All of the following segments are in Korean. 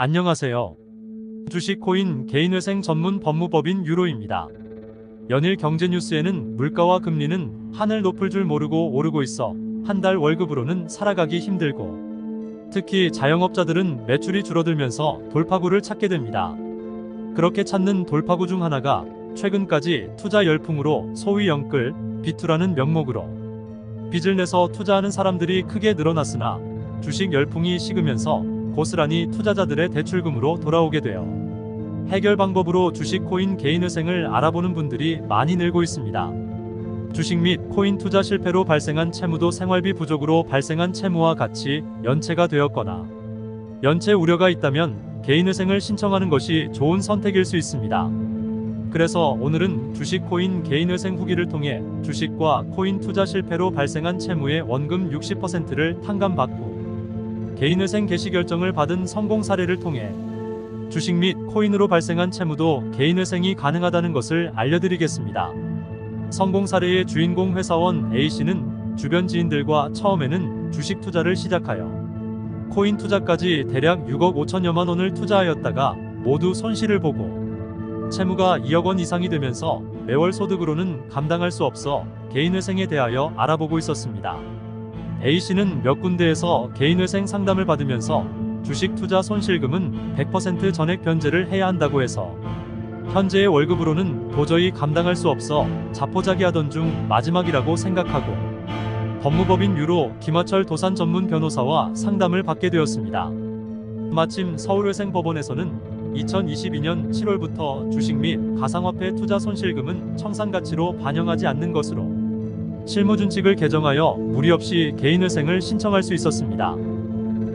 안녕하세요. 주식 코인 개인회생 전문 법무법인 유로입니다. 연일 경제뉴스에는 물가와 금리는 하늘 높을 줄 모르고 오르고 있어 한 달 월급으로는 살아가기 힘들고, 특히 자영업자들은 매출이 줄어들면서 돌파구를 찾게 됩니다. 그렇게 찾는 돌파구 중 하나가 최근까지 투자 열풍으로 소위 영끌, 비투라는 명목으로 빚을 내서 투자하는 사람들이 크게 늘어났으나 주식 열풍이 식으면서 고스란히 투자자들의 대출금으로 돌아오게 되어 해결 방법으로 주식 코인 개인회생을 알아보는 분들이 많이 늘고 있습니다. 주식 및 코인 투자 실패로 발생한 채무도 생활비 부족으로 발생한 채무와 같이 연체가 되었거나 연체 우려가 있다면 개인회생을 신청하는 것이 좋은 선택일 수 있습니다. 그래서 오늘은 주식 코인 개인회생 후기를 통해 주식과 코인 투자 실패로 발생한 채무의 원금 60%를 탕감받고 개인회생 개시 결정을 받은 성공 사례를 통해 주식 및 코인으로 발생한 채무도 개인회생이 가능하다는 것을 알려드리겠습니다. 성공 사례의 주인공 회사원 A씨는 주변 지인들과 처음에는 주식 투자를 시작하여 코인 투자까지 대략 6억 5천여만 원을 투자하였다가 모두 손실을 보고 채무가 2억 원 이상이 되면서 매월 소득으로는 감당할 수 없어 개인회생에 대하여 알아보고 있었습니다. A씨는 몇 군데에서 개인회생 상담을 받으면서 주식 투자 손실금은 100% 전액 변제를 해야 한다고 해서 현재의 월급으로는 도저히 감당할 수 없어 자포자기하던 중 마지막이라고 생각하고 법무법인 유로 김하철 도산 전문 변호사와 상담을 받게 되었습니다. 마침 서울회생법원에서는 2022년 7월부터 주식 및 가상화폐 투자 손실금은 청산가치로 반영하지 않는 것으로 실무준칙을 개정하여 무리 없이 개인회생을 신청할 수 있었습니다.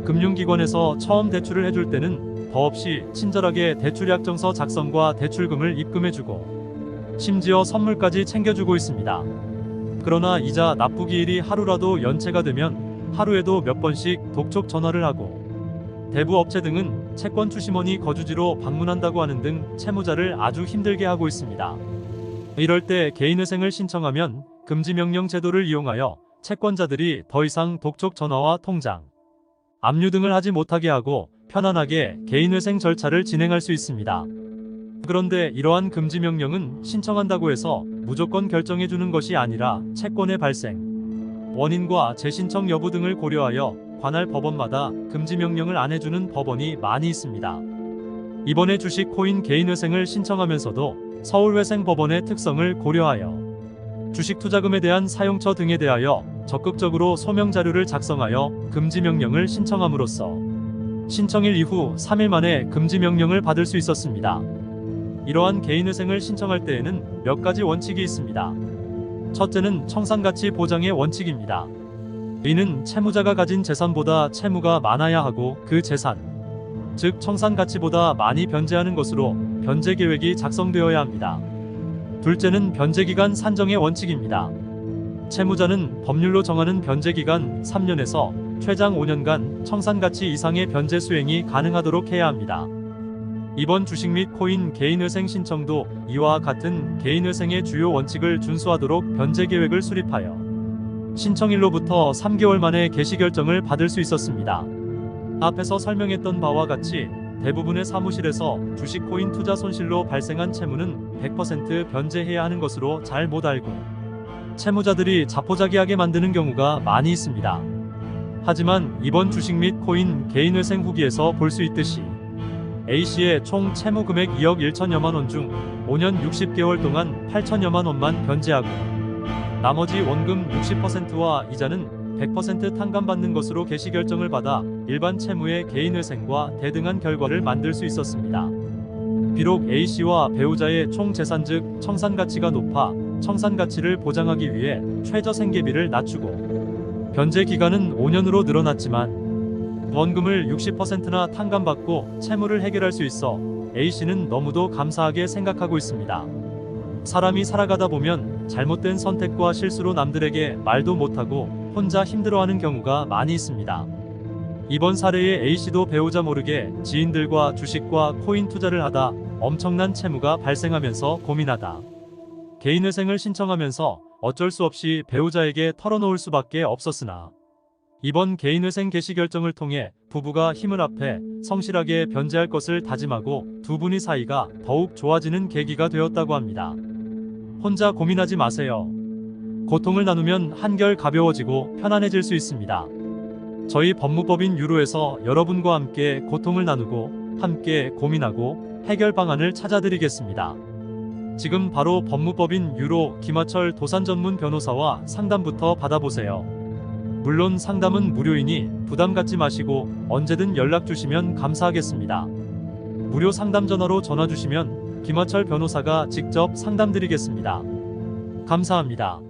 금융기관에서 처음 대출을 해줄 때는 더 없이 친절하게 대출약정서 작성과 대출금을 입금해주고 심지어 선물까지 챙겨주고 있습니다. 그러나 이자 납부기일이 하루라도 연체가 되면 하루에도 몇 번씩 독촉 전화를 하고 대부업체 등은 채권 추심원이 거주지로 방문한다고 하는 등 채무자를 아주 힘들게 하고 있습니다. 이럴 때 개인회생을 신청하면 금지명령 제도를 이용하여 채권자들이 더 이상 독촉 전화와 통장, 압류 등을 하지 못하게 하고 편안하게 개인회생 절차를 진행할 수 있습니다. 그런데 이러한 금지명령은 신청한다고 해서 무조건 결정해주는 것이 아니라 채권의 발생, 원인과 재신청 여부 등을 고려하여 관할 법원마다 금지명령을 안 해주는 법원이 많이 있습니다. 이번에 주식 코인 개인회생을 신청하면서도 서울회생법원의 특성을 고려하여 주식 투자금에 대한 사용처 등에 대하여 적극적으로 소명 자료를 작성하여 금지명령을 신청함으로써 신청일 이후 3일 만에 금지명령을 받을 수 있었습니다. 이러한 개인회생을 신청할 때에는 몇 가지 원칙이 있습니다. 첫째는 청산가치 보장의 원칙입니다. 이는 채무자가 가진 재산보다 채무가 많아야 하고 그 재산, 즉 청산가치보다 많이 변제하는 것으로 변제 계획이 작성되어야 합니다. 둘째는 변제기간 산정의 원칙입니다. 채무자는 법률로 정하는 변제기간 3년에서 최장 5년간 청산가치 이상의 변제 수행이 가능하도록 해야 합니다. 이번 주식 및 코인 개인회생 신청도 이와 같은 개인회생의 주요 원칙을 준수하도록 변제 계획을 수립하여 신청일로부터 3개월 만에 개시 결정을 받을 수 있었습니다. 앞에서 설명했던 바와 같이 대부분의 사무실에서 주식 코인 투자 손실로 발생한 채무는 100% 변제해야 하는 것으로 잘 못 알고 채무자들이 자포자기하게 만드는 경우가 많이 있습니다. 하지만 이번 주식 및 코인 개인회생 후기에서 볼 수 있듯이 A씨의 총 채무 금액 2억 1천여만 원 중 5년 60개월 동안 8천여만 원만 변제하고 나머지 원금 60%와 이자는 100% 탕감받는 것으로 개시 결정을 받아 일반 채무의 개인회생과 대등한 결과를 만들 수 있었습니다. 비록 A씨와 배우자의 총 재산 즉 청산가치가 높아 청산가치를 보장하기 위해 최저 생계비를 낮추고 변제 기간은 5년으로 늘어났지만 원금을 60%나 탕감받고 채무를 해결할 수 있어 A씨는 너무도 감사하게 생각하고 있습니다. 사람이 살아가다 보면 잘못된 선택과 실수로 남들에게 말도 못하고 혼자 힘들어하는 경우가 많이 있습니다. 이번 사례의 A씨도 배우자 모르게 지인들과 주식과 코인 투자를 하다 엄청난 채무가 발생하면서 고민하다 개인회생을 신청하면서 어쩔 수 없이 배우자에게 털어놓을 수밖에 없었으나 이번 개인회생 개시 결정을 통해 부부가 힘을 합해 성실하게 변제할 것을 다짐하고 두 분의 사이가 더욱 좋아지는 계기가 되었다고 합니다. 혼자 고민하지 마세요. 고통을 나누면 한결 가벼워지고 편안해질 수 있습니다. 저희 법무법인 유로에서 여러분과 함께 고통을 나누고 함께 고민하고 해결 방안을 찾아드리겠습니다. 지금 바로 법무법인 유로 김하철 도산 전문 변호사와 상담부터 받아보세요. 물론 상담은 무료이니 부담 갖지 마시고 언제든 연락 주시면 감사하겠습니다. 무료 상담 전화로 전화 주시면 김하철 변호사가 직접 상담드리겠습니다. 감사합니다.